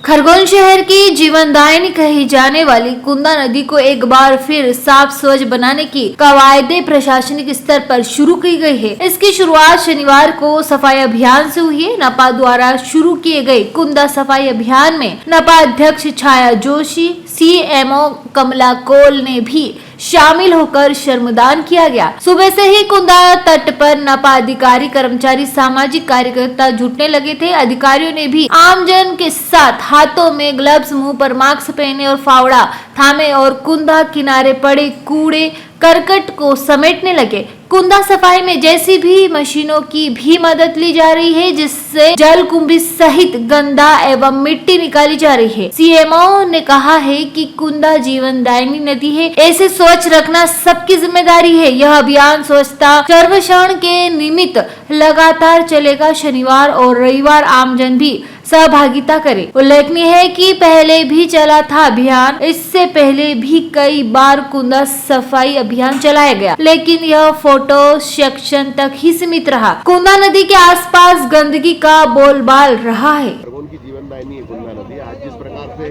खरगोन शहर की जीवनदायिनी कही जाने वाली कुंदा नदी को एक बार फिर साफ स्वच्छ बनाने की कवायदे प्रशासनिक स्तर पर शुरू की गई है। इसकी शुरुआत शनिवार को सफाई अभियान से हुई है। नपा द्वारा शुरू किए गए कुंदा सफाई अभियान में नपा अध्यक्ष छाया जोशी, सीएमओ कमला कोल ने भी शामिल होकर श्रमदान किया गया। सुबह से ही कुंदा तट पर नपा अधिकारी, कर्मचारी, सामाजिक कार्यकर्ता जुटने लगे थे। अधिकारियों ने भी आमजन के साथ हाथों में ग्लव्स, मुंह पर मास्क पहने और फावड़ा थामे और कुंदा किनारे पड़े कूड़े करकट को समेटने लगे। कुंदा सफाई में जैसी भी मशीनों की भी मदद ली जा रही है, जिससे जल कुंभी सहित गंदा एवं मिट्टी निकाली जा रही है। सीएमओ ने कहा है कि कुंदा जीवनदायिनी नदी है, ऐसे स्वच्छ रखना सबकी जिम्मेदारी है। यह अभियान स्वच्छता सर्वेक्षण के निमित्त लगातार चलेगा। शनिवार और रविवार आमजन भी सहभागिता करे। उल्लेखनीय है कि पहले भी चला था अभियान। इससे पहले भी कई बार कुंदा सफाई अभियान चलाया गया, लेकिन यह फोटो सेक्शन तक ही सीमित रहा। कुंदा नदी के आसपास गंदगी का बोलबाल रहा है। खरगोन की जीवनदायिनी कुंदा नदी, आज जिस प्रकार से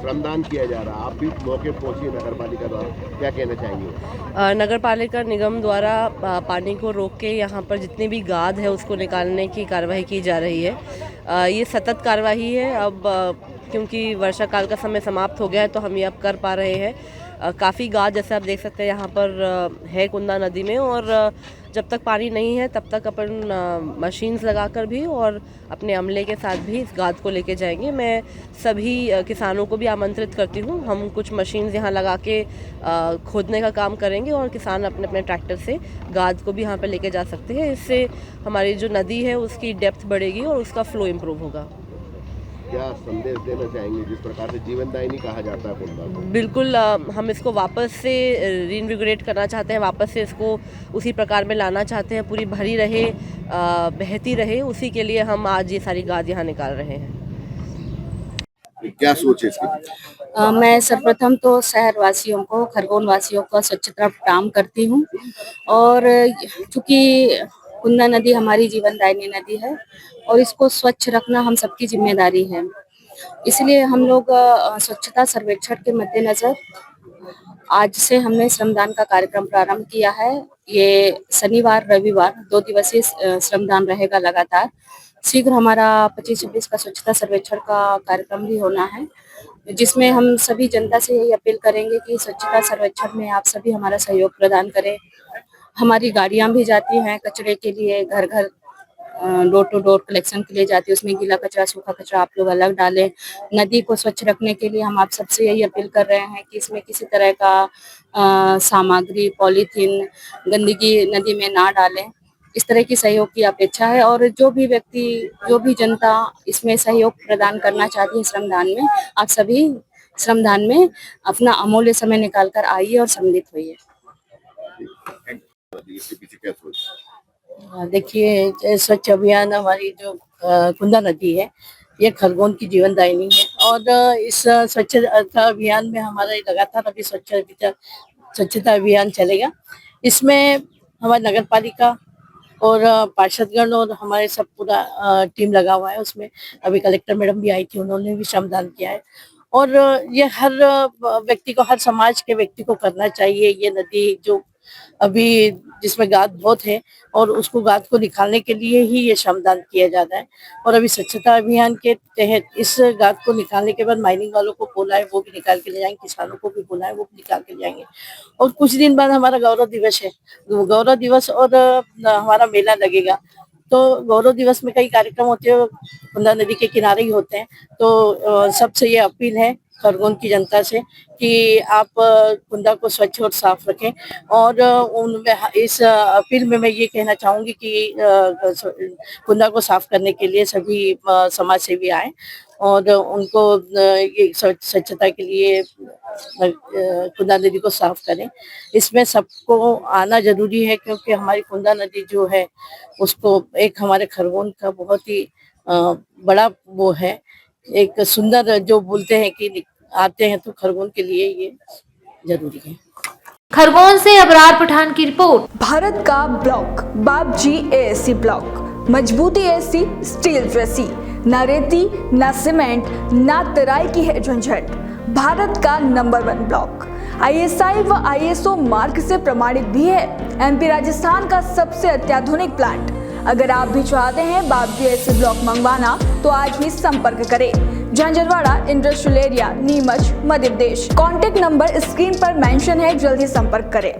श्रमदान किया जा रहा है, आप भी मौके पहुंची नगर पालिका द्वारा, क्या कहना चाहेंगे? नगर पालिका निगम द्वारा पानी को रोक के यहाँ पर जितनी भी गाद है उसको निकालने की कार्रवाई की जा रही है। ये सतत कार्रवाई है। अब क्योंकि वर्षा काल का समय समाप्त हो गया है तो हम ये अब कर पा रहे हैं। काफ़ी गाद जैसे आप देख सकते हैं यहाँ पर है कुंदा नदी में, और जब तक पानी नहीं है तब तक अपन मशीन्स लगाकर भी और अपने अमले के साथ भी इस गाद को लेके जाएंगे। मैं सभी किसानों को भी आमंत्रित करती हूँ। हम कुछ मशीन्स यहाँ लगा के खोदने का काम करेंगे और किसान अपने अपने ट्रैक्टर से गाद को भी यहाँ पर लेके जा सकते हैं। इससे हमारी जो नदी है उसकी डेप्थ बढ़ेगी और उसका फ्लो इम्प्रूव होगा। क्या संदेश देना चाहेंगे जिस प्रकार से जीवनदायिनी कहा जाता है कुंदा को? बिल्कुल, हम इसको वापस से रीइन्विगोरेट करना चाहते हैं, वापस से इसको उसी प्रकार में लाना चाहते हैं, पूरी भरी रहे, बहती रहे। उसी के लिए हम आज ये सारी गाद यहाँ निकाल रहे हैं। क्या सोच है इसकी? मैं सर्वप्रथम तो शहर वासियों को, खरगोन वासियों का स्वच्छता काम करती हूँ, और चूँकि कुंदा नदी हमारी जीवनदायिनी नदी है और इसको स्वच्छ रखना हम सबकी जिम्मेदारी है। इसलिए हम लोग स्वच्छता सर्वेक्षण के मद्देनजर आज से हमने श्रमदान का कार्यक्रम प्रारंभ किया है। ये शनिवार रविवार 2 दिवसीय श्रमदान रहेगा लगातार। शीघ्र हमारा 25-26 का स्वच्छता सर्वेक्षण का कार्यक्रम भी होना है, जिसमें हम सभी जनता से यही अपील करेंगे कि स्वच्छता सर्वेक्षण में आप सभी हमारा सहयोग प्रदान करें। हमारी गाड़ियां भी जाती हैं कचरे के लिए, घर घर डोर टू डोर कलेक्शन के लिए जाती है। उसमें गीला कचरा, सूखा कचरा आप लोग अलग डालें। नदी को स्वच्छ रखने के लिए हम आप सबसे यही अपील कर रहे हैं कि इसमें किसी तरह का सामग्री, पॉलीथीन, गंदगी नदी में ना डालें। इस तरह की सहयोग की अपेक्षा है, और जो भी व्यक्ति, जो भी जनता इसमें सहयोग प्रदान करना चाहती है श्रमदान में, आप सभी श्रमदान में अपना अमूल्य समय निकाल कर आइए और सम्मिलित होइए। देखिए, स्वच्छ अभियान हमारी जो कुंदा नदी है, ये खरगोन की जीवनदायिनी है, और इस स्वच्छता अभियान में हमारा लगातार अभी स्वच्छता अभियान चलेगा। इसमें हमारी नगर पालिका और पार्षदगण और हमारे सब पूरा टीम लगा हुआ है। उसमें अभी कलेक्टर मैडम भी आई थी, उन्होंने भी श्रमदान किया है, और ये हर व्यक्ति को, हर समाज के व्यक्ति को करना चाहिए। ये नदी जो अभी जिसमें गाद बहुत है, और उसको गाद को निकालने के लिए ही ये श्रमदान किया जाता है। और अभी स्वच्छता अभियान के तहत इस गाद को निकालने के बाद माइनिंग वालों को बोला है, वो भी निकाल के ले जाएंगे, किसानों को भी बोला है, वो भी निकाल के ले जाएंगे। और कुछ दिन बाद हमारा गौरव दिवस है, गौरव दिवस और हमारा मेला लगेगा। तो गौरव दिवस में कई कार्यक्रम होते हैं, कुंदा नदी के किनारे ही होते हैं। तो सबसे ये अपील है खरगोन की जनता से कि आप कुंदा को स्वच्छ और साफ रखें। और उनमें इस अपील में मैं ये कहना चाहूंगी कि कुंदा को साफ करने के लिए सभी समाज सेवी आए और उनको ये स्वच्छता के लिए कुंदा नदी को साफ करें। इसमें सबको आना जरूरी है, क्योंकि हमारी कुंदा नदी जो है उसको एक हमारे खरगोन का बहुत ही बड़ा वो है, एक सुंदर, जो बोलते हैं कि आते हैं तो खरगोन के लिए ये जरूरी है। खरगोन से अबरार पठान की रिपोर्ट। भारत का ब्लॉक बाबजी एएससी ब्लॉक, मजबूती ऐसी स्टील जैसी, न रेती, न सीमेंट, न तराई की है झंझट। भारत का नंबर 1 ब्लॉक ISI व ISO मार्क से प्रमाणित भी है। MP राजस्थान का सबसे अत्याधुनिक प्लांट। अगर आप भी चाहते हैं बाबजी ऐसे ब्लॉक मंगवाना तो आज ही संपर्क करें। Jhanjharwada industrial area, Neemuch, Madhya Pradesh. Contact number screen पर मेंशन है, जल्दी संपर्क करें।